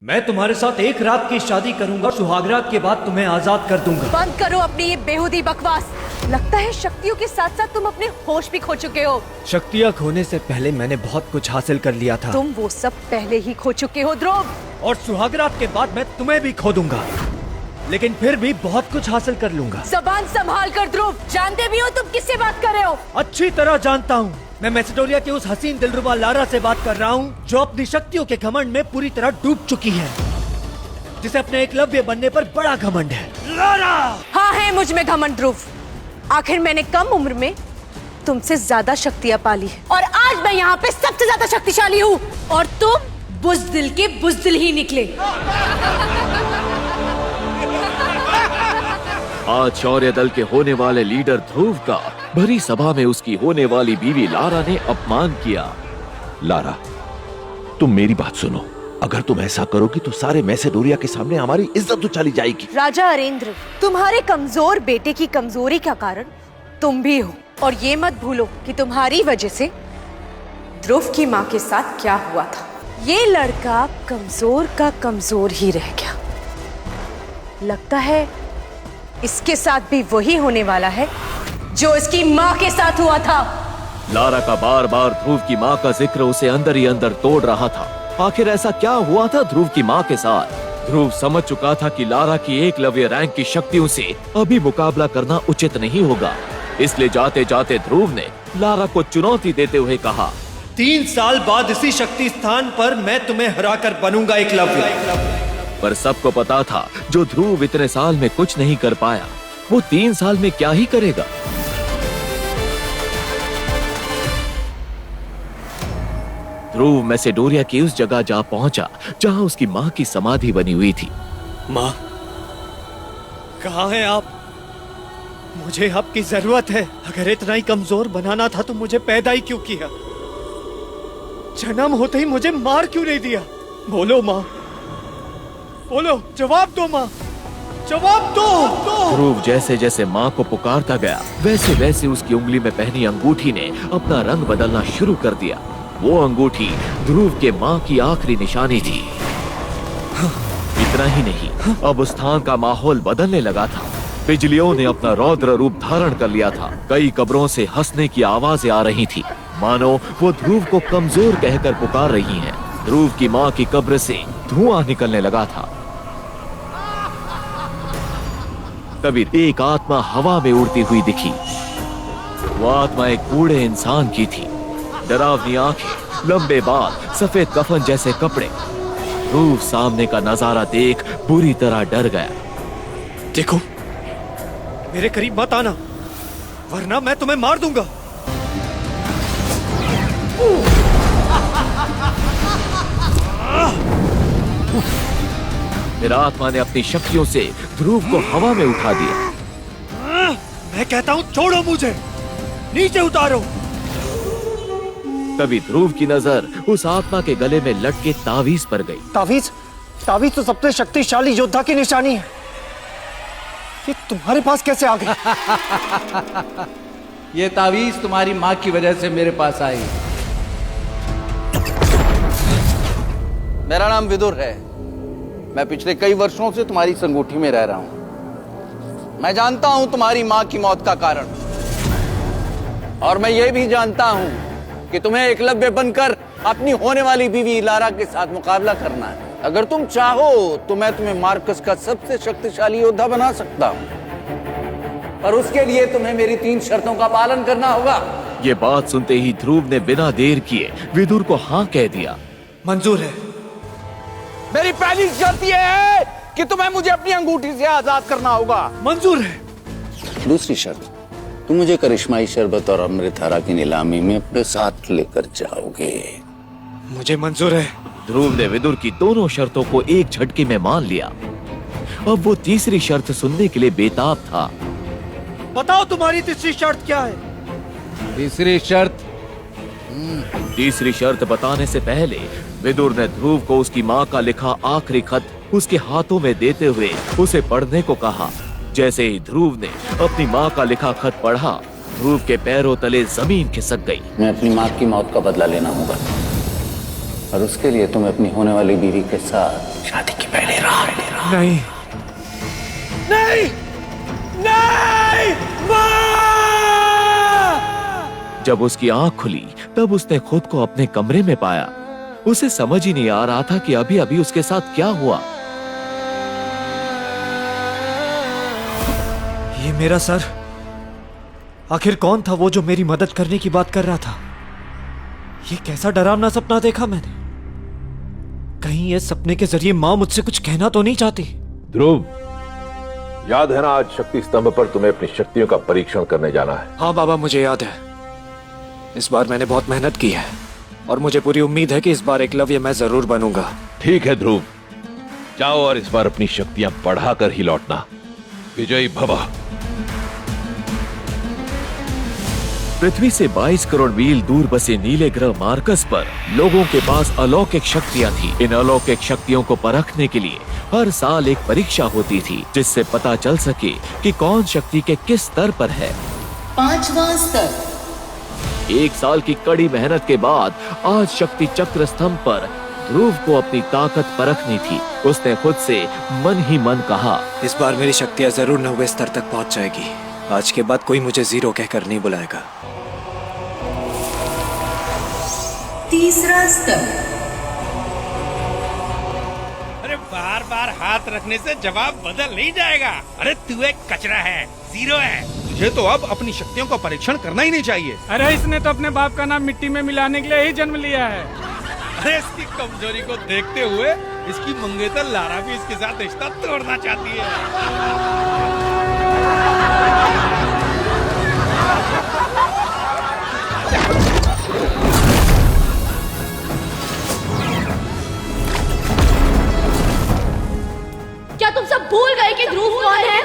मैं तुम्हारे साथ एक रात की शादी करूंगा, सुहागरात के बाद तुम्हें आजाद कर दूंगा। बंद करो अपनी ये बेहुदी बकवास। लगता है शक्तियों के साथ साथ तुम अपने होश भी खो चुके हो। शक्तियाँ खोने से पहले मैंने बहुत कुछ हासिल कर लिया था। तुम वो सब पहले ही खो चुके हो ध्रुव। और सुहागरात के बाद मैं तुम्हें भी खो दूंगा, लेकिन फिर भी बहुत कुछ हासिल कर लूंगा। जबान संभाल कर ध्रुव, जानते भी हो तुम किससे बात कर रहे हो। अच्छी तरह जानता हूँ, मैं मैसेडोनिया के उस हसीन दिलरुबा लारा से बात कर रहा हूँ जो अपनी शक्तियों के घमंड में पूरी तरह डूब चुकी है, जिसे अपने एकलव्य बनने पर बड़ा घमंड है। लारा! हाँ है मुझ में घमंड ध्रुव। आखिर मैंने कम उम्र में तुमसे ज्यादा शक्तियाँ पाली है और आज मैं यहाँ पे सबसे ज्यादा शक्तिशाली हूँ और तुम बुज़दिल के बुज़दिल ही निकले। आज शौर्य दल के होने वाले लीडर ध्रुव का भरी सभा में उसकी होने वाली बीवी लारा ने अपमान किया। लारा, तुम मेरी बात सुनो। अगर तुम ऐसा करोगी तो सारे मैसेडोनिया के सामने हमारी इज्जत उछाली जाएगी। राजा अरेंद्र, तुम्हारे कमजोर बेटे की कमजोरी का कारण तुम भी हो और ये मत भूलो कि तुम्हारी वजह से ध्रुव की माँ के साथ क्या हुआ था। ये लड़का कमजोर का कमजोर ही रह गया। लगता है इसके साथ भी वही होने वाला है जो इसकी माँ के साथ हुआ था। लारा का बार बार ध्रुव की माँ का जिक्र उसे अंदर ही अंदर तोड़ रहा था। आखिर ऐसा क्या हुआ था ध्रुव की माँ के साथ? ध्रुव समझ चुका था कि लारा की एकलव्य रैंक की शक्तियों से अभी मुकाबला करना उचित नहीं होगा, इसलिए जाते जाते ध्रुव ने लारा को चुनौती देते हुए कहा, 3 साल बाद इसी शक्ति स्थान पर मैं तुम्हें हराकर बनूंगा एकलव्य। पर सबको पता था जो ध्रुव इतने साल में कुछ नहीं कर पाया, वो 3 साल में क्या ही करेगा। ध्रुव मैसेडोनिया की उस जगह जा पहुंचा जहां उसकी मां की समाधि बनी हुई थी। माँ, कहाँ हैं आप? मुझे आपकी जरूरत है। अगर इतना ही कमजोर बनाना था तो मुझे पैदा ही क्यों किया? जन्म होते ही मुझे मार क्यों नहीं दिया? बोलो माँ, बोलो, जवाब दो माँ, जवाब दो। ध्रुव जैसे जैसे माँ को पुकारता गया, वैसे वैसे उसकी उंगली में पहनी अंगूठी ने अपना रंग बदलना शुरू कर दिया। वो अंगूठी ध्रुव के माँ की आखिरी निशानी थी। इतना ही नहीं, अब उस स्थान का माहौल बदलने लगा था। बिजलियों ने अपना रौद्र रूप धारण कर लिया था। कई कब्रों से हंसने की आवाजें आ रही थी, मानो वो ध्रुव को कमजोर कहकर पुकार रही हैं। ध्रुव की माँ की कब्र से धुआं निकलने लगा था। तभी एक आत्मा हवा में उड़ती हुई दिखी। वो आत्मा एक बूढ़े इंसान की थी। डरावनी आंखें, लंबे बाल, सफेद कफन जैसे कपड़े। ध्रुव सामने का नजारा देख बुरी तरह डर गया। देखो, मेरे करीब मत आना, वरना मैं तुम्हें मार दूंगा। फिर आत्मा ने अपनी शक्तियों से ध्रुव को हवा में उठा दिया। मैं कहता हूँ छोड़ो मुझे, नीचे उतारो। तभी ध्रुव की नजर उस आत्मा के गले में लटके तावीज पर गई। तावीज? तावीज तो सबसे शक्तिशाली योद्धा की निशानी है। ये तुम्हारे पास कैसे आ गई? ये तावीज तुम्हारी माँ की वजह से मेरे पास आई। मेरा नाम विदुर है। मैं पिछले कई वर्षों से तुम्हारी संगूठी में रह रहा हूं। मैं जानता हूं तुम्हारी माँ की मौत का कारण, और मैं ये भी जानता हूं कि तुम्हें एकलव्य बनकर अपनी होने वाली बीवी लारा के साथ मुकाबला करना है। अगर तुम चाहो तो मैं तुम्हें मार्कस का सबसे शक्तिशाली योद्धा बना सकता हूं, पर उसके लिए तुम्हें मेरी 3 शर्तों का पालन करना होगा। ये बात सुनते ही ध्रुव ने बिना देर किए विदुर को हाँ कह दिया। मंजूर है। मेरी पहली शर्त यह है कि तुम्हें मुझे अपनी अंगूठी से आजाद करना होगा। मंजूर है। दूसरी शर्त, तुम मुझे करिश्माई शरबत और अमृतधारा की नीलामी में अपने साथ लेकर जाओगे। मुझे मंजूर है। ध्रुव ने विदुर की दोनों शर्तों को एक झटके में मान लिया। अब वो तीसरी शर्त सुनने के लिए बेताब था। बताओ तुम्हारी तीसरी शर्त क्या है? तीसरी शर्त बताने से पहले विदुर ने ध्रुव को उसकी माँ का लिखा आखिरी खत उसके हाथों में देते हुए उसे पढ़ने को कहा। जैसे ही ध्रुव ने अपनी माँ का लिखा खत पढ़ा, ध्रुव के पैरों तले जमीन खिसक गई। मैं अपनी माँ की मौत का बदला लेना होगा, और उसके लिए तुम्हें अपनी होने वाली बीवी के साथ शादी की पहले राह नहीं नहीं नहीं माँ! जब उसकी आंख खुली तब उसने खुद को अपने कमरे में पाया। उसे समझ ही नहीं आ रहा था कि अभी अभी उसके साथ क्या हुआ। ये मेरा सर, आखिर कौन था वो जो मेरी मदद करने की बात कर रहा था? ये कैसा डरावना सपना देखा मैंने? कहीं इस सपने के जरिए माँ मुझसे कुछ कहना तो नहीं चाहती? ध्रुव, याद है ना आज शक्ति स्तंभ पर तुम्हें अपनी शक्तियों का परीक्षण करने जाना है? हाँ बाबा, मुझे याद है। इस बार मैंने बहुत मेहनत की है और मुझे पूरी उम्मीद है कि इस बार एकलव्य मैं जरूर बनूंगा। ठीक है ध्रुव, जाओ और इस बार अपनी शक्तियां बढ़ाकर ही लौटना। विजयी भव। पृथ्वी से 22 करोड़ मील दूर बसे नीले ग्रह मार्कस पर लोगों के पास अलौकिक शक्तियां थी। इन अलौकिक शक्तियों को परखने के लिए हर साल एक परीक्षा होती थी, जिससे पता चल सके कि कौन शक्ति के किस स्तर पर है। 5वां स्तर। 1 साल की कड़ी मेहनत के बाद आज शक्ति चक्र स्तंभ पर ध्रुव को अपनी ताकत परखनी थी। उसने खुद से मन ही मन कहा, इस बार मेरी शक्तियां जरूर 9वें स्तर तक पहुंच जाएगी। आज के बाद कोई मुझे 0 कहकर नहीं बुलाएगा। 3रा स्तर। अरे बार बार हाथ रखने से जवाब बदल नहीं जाएगा। अरे तू एक कचरा है, 0 है। तुझे तो अब अपनी शक्तियों का परीक्षण करना ही नहीं चाहिए। अरे इसने तो अपने बाप का नाम मिट्टी में मिलाने के लिए ही जन्म लिया है। अरे इसकी कमजोरी को देखते हुए इसकी मंगेतर लारा भी इसके साथ रिश्ता तोड़ना चाहती है। क्या तुम सब भूल गए कि ध्रुव कौन है?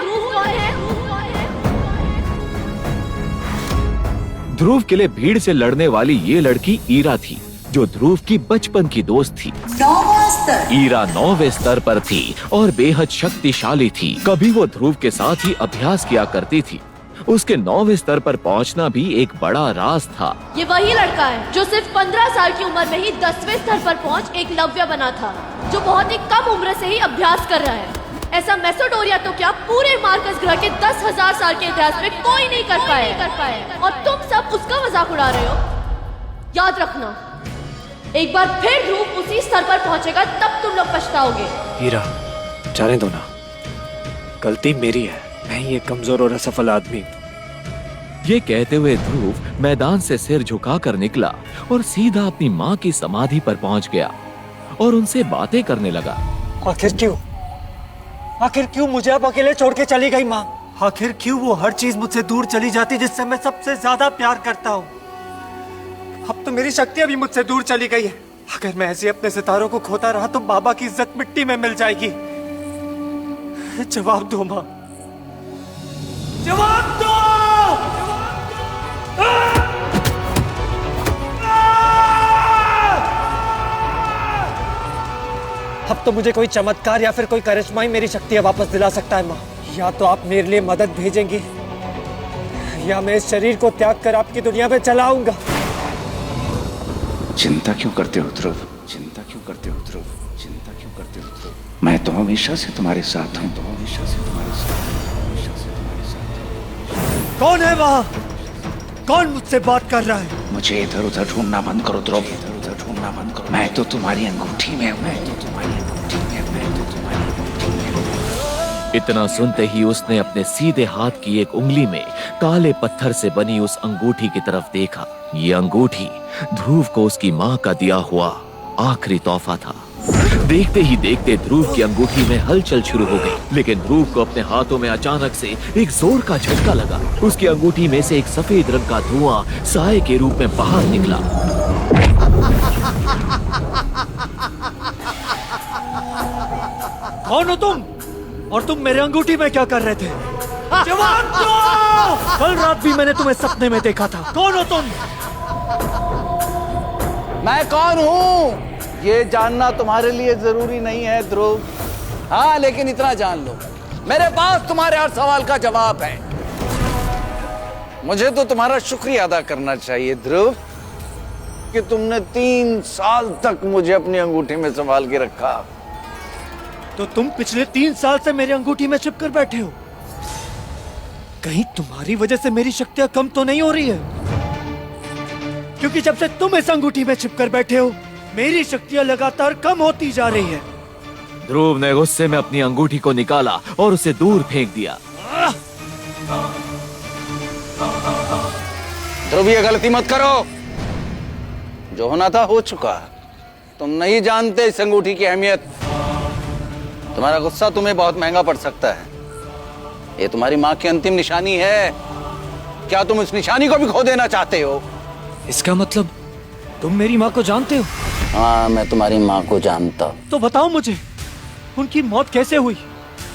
ध्रुव के लिए भीड़ से लड़ने वाली ये लड़की ईरा थी, जो ध्रुव की बचपन की दोस्त थी। 9वां स्तर। ईरा 9वें स्तर पर थी और बेहद शक्तिशाली थी। कभी वो ध्रुव के साथ ही अभ्यास किया करती थी। उसके 9वें स्तर पर पहुंचना भी एक बड़ा राज था। ये वही लड़का है जो सिर्फ 15 साल की उम्र में ही 10वें स्तर पर पहुंच एकलव्य बना था, जो बहुत ही कम उम्र से ही अभ्यास कर रहा है। ऐसा मेसोडोरिया तो क्या पूरे मार्कस ग्रह के 10,000 साल के इतिहास में कोई नहीं कर पाए। और तुम सब उसका मजाक उड़ा रहे हो। याद रखना, एक बार फिर ध्रुव उसी स्तर पर पहुंचेगा तब तुम लोग पछताओगे। हीरा, जाने दो ना, गलती मेरी है। मैं ही एक कमजोर और असफल आदमी। ये कहते हुए ध्रुव मैदान से सिर झुकाकर निकला और सीधा अपनी माँ की समाधि पर पहुंच गया और उनसे बातें करने लगा। आखिर क्यों मुझे अब अकेले छोड़ के चली गई माँ? आखिर क्यों वो हर चीज मुझसे दूर चली जाती जिससे मैं सबसे ज्यादा प्यार करता हूँ? अब तो मेरी शक्तियां भी मुझसे दूर चली गई है। अगर मैं ऐसे अपने सितारों को खोता रहा तो बाबा की इज्जत मिट्टी में मिल जाएगी। जवाब दो माँ, जवाब दो! अब तो मुझे कोई चमत्कार या फिर कोई करिश्मा ही मेरी शक्तियां वापस दिला सकता है माँ। या तो आप मेरे लिए मदद भेजेंगी या मैं इस शरीर को त्याग कर आपकी दुनिया में चला आऊंगा। चिंता क्यों करते हो ध्रुव? चिंता क्यों करते हो ध्रुव? चिंता क्यों करते हो ध्रुव? मैं तो हमेशा से तुम्हारे साथ हूँ। कौन है वहाँ? कौन मुझसे बात कर रहा है? मुझे इधर उधर ढूंढना बंद करो ध्रुव। इधर उधर ढूंढना बंद करो। मैं तो तुम्हारी अंगूठी में हूँ। इतना सुनते ही उसने अपने सीधे हाथ की एक उंगली में काले पत्थर से बनी उस अंगूठी की तरफ देखा। ये अंगूठी ध्रुव को उसकी माँ का दिया हुआ आखिरी तोहफा था। देखते ही देखते ध्रुव की अंगूठी में हलचल शुरू हो गई, लेकिन ध्रुव को अपने हाथों में अचानक से एक जोर का झटका लगा। उसकी अंगूठी में से एक सफेद रंग का धुआं साए के रूप में बाहर निकला। कौन हो तुम? और तुम मेरे अंगूठी में क्या कर रहे थे? जवाब दो! कल रात भी मैंने तुम्हें सपने में देखा था। कौन हो तुम? मैं कौन हूँ ये जानना तुम्हारे लिए जरूरी नहीं है ध्रुव। हाँ, लेकिन इतना जान लो, मेरे पास तुम्हारे हर सवाल का जवाब है। मुझे तो तुम्हारा शुक्रिया अदा करना चाहिए ध्रुव कि तुमने 3 साल तक मुझे अपनी अंगूठी में संभाल के रखा। तो तुम पिछले 3 साल से मेरी अंगूठी में चिपकर बैठे हो। कहीं तुम्हारी वजह से मेरी शक्तियां कम तो नहीं हो रही है? क्योंकि जब से तुम इस अंगूठी में चिपकर बैठे हो, मेरी शक्तियां लगातार कम होती जा रही है। ध्रुव ने गुस्से में अपनी अंगूठी को निकाला और उसे दूर फेंक दिया। ध्रुव, ये गलती मत करो। जो होना था हो चुका। तुम नहीं जानते इस अंगूठी की अहमियत। तुम्हारा गुस्सा तुम्हें बहुत महंगा पड़ सकता है। ये तुम्हारी माँ की अंतिम निशानी है। क्या तुम इस निशानी को भी खो देना चाहते हो? इसका मतलब तुम मेरी माँ को जानते हो? हाँ, मैं तुम्हारी माँ को जानता हूँ। तो बताओ मुझे, उनकी मौत कैसे हुई?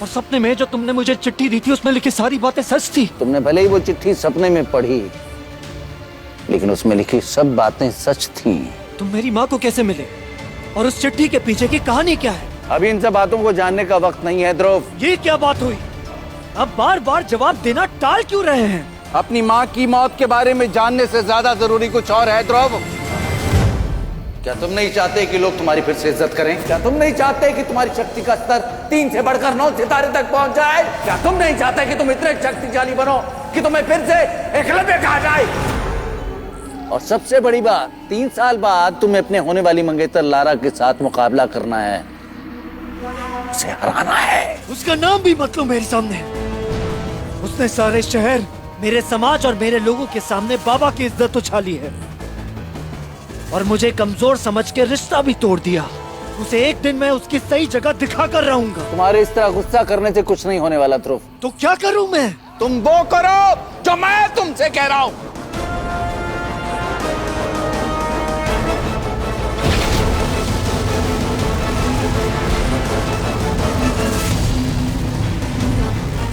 और सपने में जो तुमने मुझे चिट्ठी दी थी, उसमें लिखी सारी बातें सच थी? तुमने भले ही वो चिट्ठी सपने में पढ़ी, लेकिन उसमें लिखी सब बातें सच थी। तुम मेरी माँ को कैसे मिले? और उस चिट्ठी के पीछे की कहानी क्या है? अभी इन सब बातों को जानने का वक्त नहीं है ध्रुव। ये क्या बात हुई? अब बार बार जवाब देना टाल क्यों रहे हैं? अपनी माँ की मौत के बारे में जानने से ज्यादा जरूरी कुछ और है ध्रुव। क्या तुम नहीं चाहते कि लोग तुम्हारी फिर से इज्जत करें? क्या तुम नहीं चाहते कि तुम्हारी शक्ति का स्तर 3 से बढ़कर 9 सितारे तक पहुंच जाए? क्या तुम नहीं चाहते कि तुम इतने शक्तिशाली बनो कि तुम्हें फिर से एकलव्य कहा जाए? और सबसे बड़ी बात, 3 साल बाद तुम्हें अपने होने वाली मंगेतर लारा के साथ मुकाबला करना है, उसे हराना है। उसका नाम भी मत लो मेरे सामने। उसने सारे शहर, मेरे समाज और मेरे लोगों के सामने बाबा की इज्जत उछाली है और मुझे कमजोर समझ के रिश्ता भी तोड़ दिया। उसे एक दिन मैं उसकी सही जगह दिखा कर रहूंगा। तुम्हारे इस तरह गुस्सा करने से कुछ नहीं होने वाला ध्रुव। तो क्या करूं मैं? तुम वो करो जो मैं तुमसे कह रहा हूं।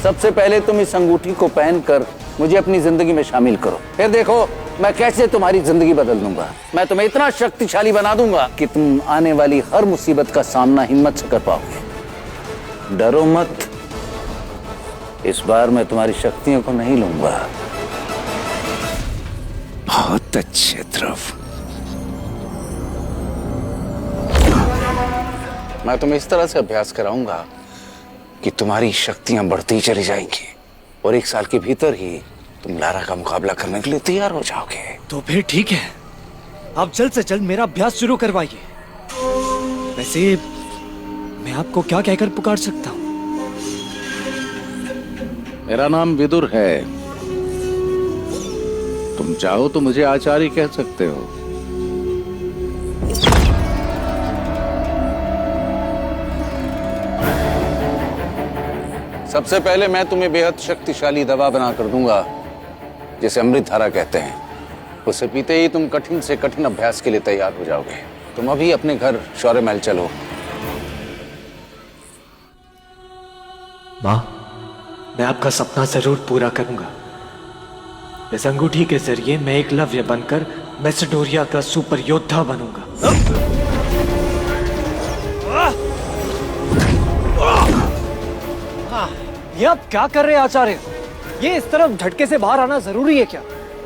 सबसे पहले तुम इस अंगूठी को पहनकर मुझे अपनी जिंदगी में शामिल करो, फिर देखो मैं कैसे तुम्हारी जिंदगी बदल दूंगा। मैं तुम्हें इतना शक्तिशाली बना दूंगा कि तुम आने वाली हर मुसीबत का सामना हिम्मत से कर पाओगे। डरो मत, इस बार मैं तुम्हारी शक्तियों को नहीं लूंगा। बहुत अच्छे ध्रुव। मैं तुम्हें इस तरह से अभ्यास कराऊंगा कि तुम्हारी शक्तियां बढ़ती चली जाएंगी और 1 साल के भीतर ही तुम लारा का मुकाबला करने के लिए तैयार हो जाओगे। तो फिर ठीक है, आप जल्द से जल्द मेरा अभ्यास शुरू करवाइए। वैसे मैं आपको क्या कहकर पुकार सकता हूँ? मेरा नाम विदुर है। तुम चाहो तो मुझे आचार्य कह सकते हो। सबसे पहले मैं तुम्हें बेहद शक्तिशाली दवा बना कर दूंगा, जिसे अमृत धारा कहते हैं। उसे पीते ही तुम कठिन से कठिन अभ्यास के लिए तैयार हो जाओगे। तुम अभी अपने घर शौर्य महल चलो। माँ, मैं आपका सपना जरूर पूरा करूंगा। इस अंगूठी के जरिए मैं एकलव्य बनकर मैसेडोरिया का सुपर योद्धा बनूंगा। ये आप क्या कर रहे हैं आचार्य? ये इस तरफ झटके से बाहर आना जरूरी है क्या?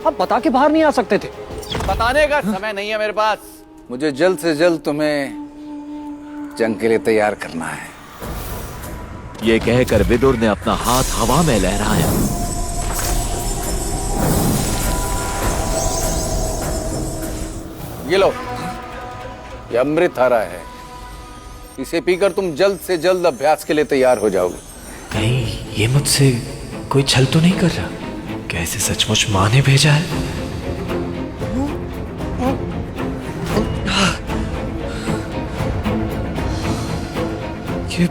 आप बता के बाहर नहीं आ सकते थे? बताने का समय नहीं है मेरे पास। मुझे जल्द से जल्द तुम्हें जंग के लिए तैयार करना है। ये कहकर विदुर ने अपना हाथ हवा में लहराया। ये लो, ये अमृत धारा है। इसे पीकर तुम जल्द से जल्द अभ्यास के लिए तैयार हो जाओगे। नहीं, ये मुझसे कोई छल तो नहीं कर रहा? कैसे सचमुच माँ ने भेजा है? ये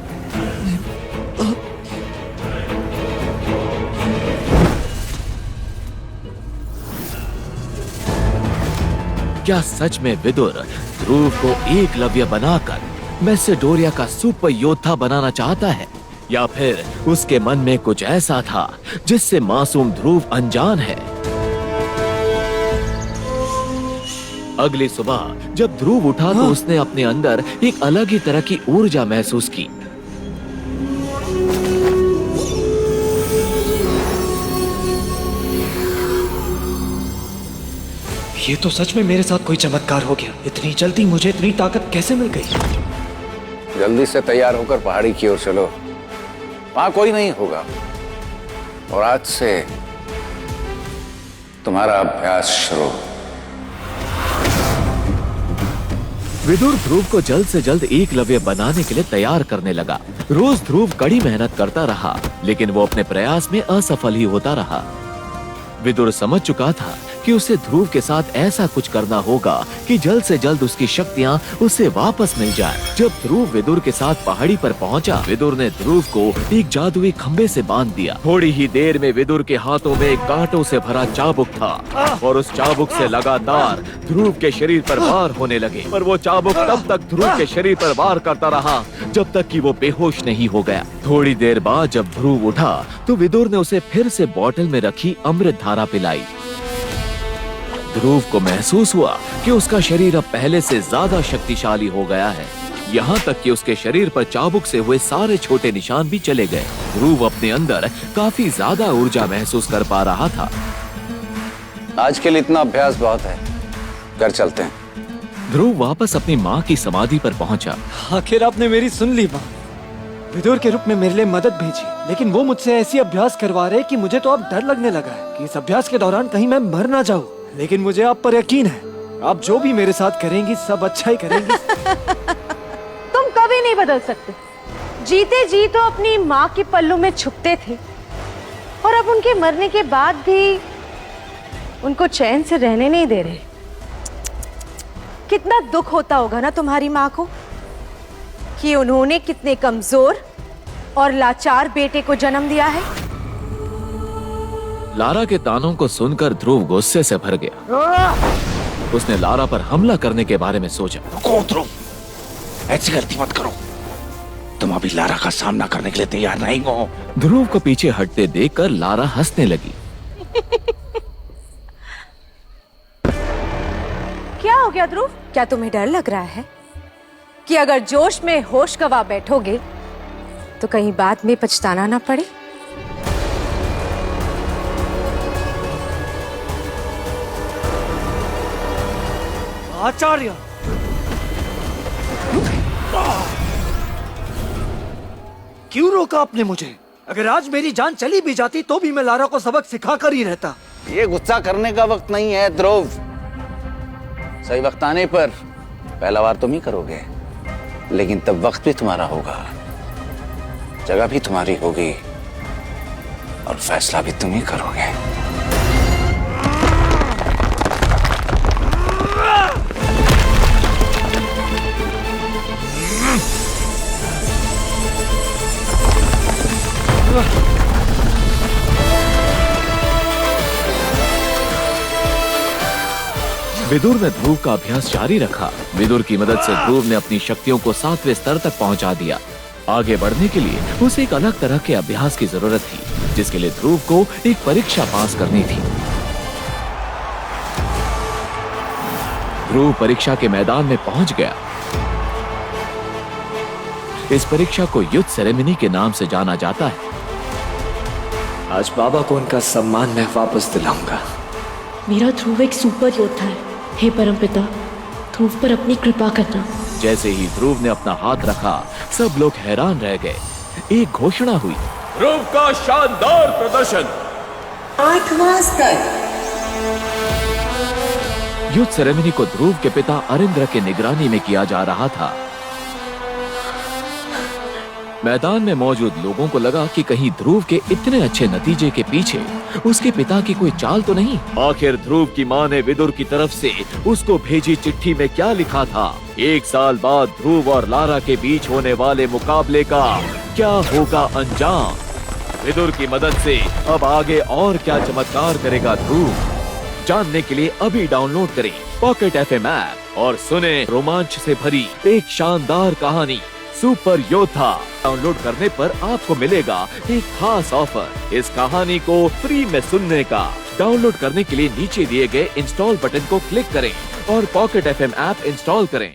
क्या सच में विदुर ध्रुव को एकलव्य बनाकर मैसेडोरिया का सुपर योद्धा बनाना चाहता है, या फिर उसके मन में कुछ ऐसा था जिससे मासूम ध्रुव अनजान है? अगली सुबह जब ध्रुव उठा तो उसने अपने अंदर एक अलग ही तरह की ऊर्जा महसूस की। ये तो सच में मेरे साथ कोई चमत्कार हो गया। इतनी जल्दी मुझे इतनी ताकत कैसे मिल गई? जल्दी से तैयार होकर पहाड़ी की ओर चलो, वहां कोई नहीं होगा। और आज से तुम्हारा अभ्यास शुरू। विदुर ध्रुव को जल्द से जल्द एकलव्य बनाने के लिए तैयार करने लगा। रोज ध्रुव कड़ी मेहनत करता रहा, लेकिन वो अपने प्रयास में असफल ही होता रहा। विदुर समझ चुका था कि उसे ध्रुव के साथ ऐसा कुछ करना होगा कि जल्द से जल्द उसकी शक्तियां उसे वापस मिल जाए। जब ध्रुव विदुर के साथ पहाड़ी पर पहुंचा, विदुर ने ध्रुव को एक जादुई खंबे से बांध दिया। थोड़ी ही देर में विदुर के हाथों में एक कांटों से भरा चाबुक था और उस चाबुक से लगातार ध्रुव के शरीर पर वार होने लगे। पर वो चाबुक तब तक ध्रुव के शरीर पर वार करता रहा जब तक कि वो बेहोश नहीं हो गया। थोड़ी देर बाद जब ध्रुव उठा तो विदुर ने उसे फिर से बोतल में रखी अमृत धारा पिलाई। ध्रुव को महसूस हुआ कि उसका शरीर अब पहले से ज्यादा शक्तिशाली हो गया है। यहाँ तक कि उसके शरीर पर चाबुक से हुए सारे छोटे निशान भी चले गए। ध्रुव अपने अंदर काफी ज्यादा ऊर्जा महसूस कर पा रहा था। आज के लिए इतना अभ्यास बहुत है, घर चलते हैं। ध्रुव वापस अपनी माँ की समाधि पर पहुंचा। आखिर आपने मेरी सुन ली माँ। विदुर के रूप में मेरे लिए मदद भेजी, लेकिन वो मुझसे ऐसी अभ्यास करवा रहे कि मुझे तो अब डर लगने लगा है कि इस अभ्यास के दौरान कहीं मैं मर ना जाऊं। लेकिन मुझे आप पर यकीन है, आप जो भी मेरे साथ करेंगी सब अच्छा ही करेंगी। तुम कभी नहीं बदल सकते। जीते जी तो अपनी माँ के पल्लू में छुपते थे और अब उनके मरने के बाद भी उनको चैन से रहने नहीं दे रहे। कितना दुख होता होगा ना तुम्हारी माँ को कि उन्होंने कितने कमजोर और लाचार बेटे को जन्म दिया है। लारा के तानों को सुनकर ध्रुव गुस्से से भर गया। उसने लारा पर हमला करने के बारे में सोचा। रुको ध्रुव, ऐसी गलती मत करो। तुम अभी लारा का सामना करने के लिए तैयार नहीं हो। ध्रुव को पीछे हटते देखकर लारा हंसने लगी। क्या हो गया ध्रुव? क्या तुम्हें डर लग रहा है कि अगर जोश में होश गवा बैठोगे तो कहीं बाद में पछताना ना पड़े? आचार्य, क्यों रोका आपने मुझे? अगर आज मेरी जान चली भी जाती तो भी मैं लारा को सबक सिखा कर ही रहता। ये गुस्सा करने का वक्त नहीं है ध्रुव। सही वक्त आने पर पहला वार तुम ही करोगे, लेकिन तब वक्त भी तुम्हारा होगा, जगह भी तुम्हारी होगी और फैसला भी तुम ही करोगे। विदुर ने ध्रुव का अभ्यास जारी रखा। विदुर की मदद से ध्रुव ने अपनी शक्तियों को 7वें स्तर तक पहुंचा दिया। आगे बढ़ने के लिए उसे एक अलग तरह के अभ्यास की जरूरत थी, जिसके लिए ध्रुव को एक परीक्षा पास करनी थी। ध्रुव परीक्षा के मैदान में पहुंच गया। इस परीक्षा को युद्ध सेरेमनी के नाम से जाना जाता है। आज बाबा को उनका सम्मान मैं वापस दिलाऊंगा। मेरा ध्रुव एक सुपर योद्धा है। हे परमपिता, ध्रुव पर अपनी कृपा करना। जैसे ही ध्रुव ने अपना हाथ रखा, सब लोग हैरान रह गए। एक घोषणा हुई। ध्रुव का शानदार प्रदर्शन। 8वां स्तर। युद्ध सेरेमनी को ध्रुव के पिता अरिंद्र के निगरानी में किया जा रहा था। मैदान में मौजूद लोगों को लगा कि कहीं ध्रुव के इतने अच्छे नतीजे के पीछे उसके पिता की कोई चाल तो नहीं। आखिर ध्रुव की माँ ने विदुर की तरफ से उसको भेजी चिट्ठी में क्या लिखा था? 1 साल बाद ध्रुव और लारा के बीच होने वाले मुकाबले का क्या होगा अंजाम? विदुर की मदद से अब आगे और क्या चमत्कार करेगा ध्रुव? जानने के लिए अभी डाउनलोड करें पॉकेट FM ऐप और सुने रोमांच से भरी एक शानदार कहानी सुपर योद्धा। डाउनलोड करने पर आपको मिलेगा एक खास ऑफर, इस कहानी को फ्री में सुनने का। डाउनलोड करने के लिए नीचे दिए गए इंस्टॉल बटन को क्लिक करें और पॉकेट FM ऐप इंस्टॉल करें।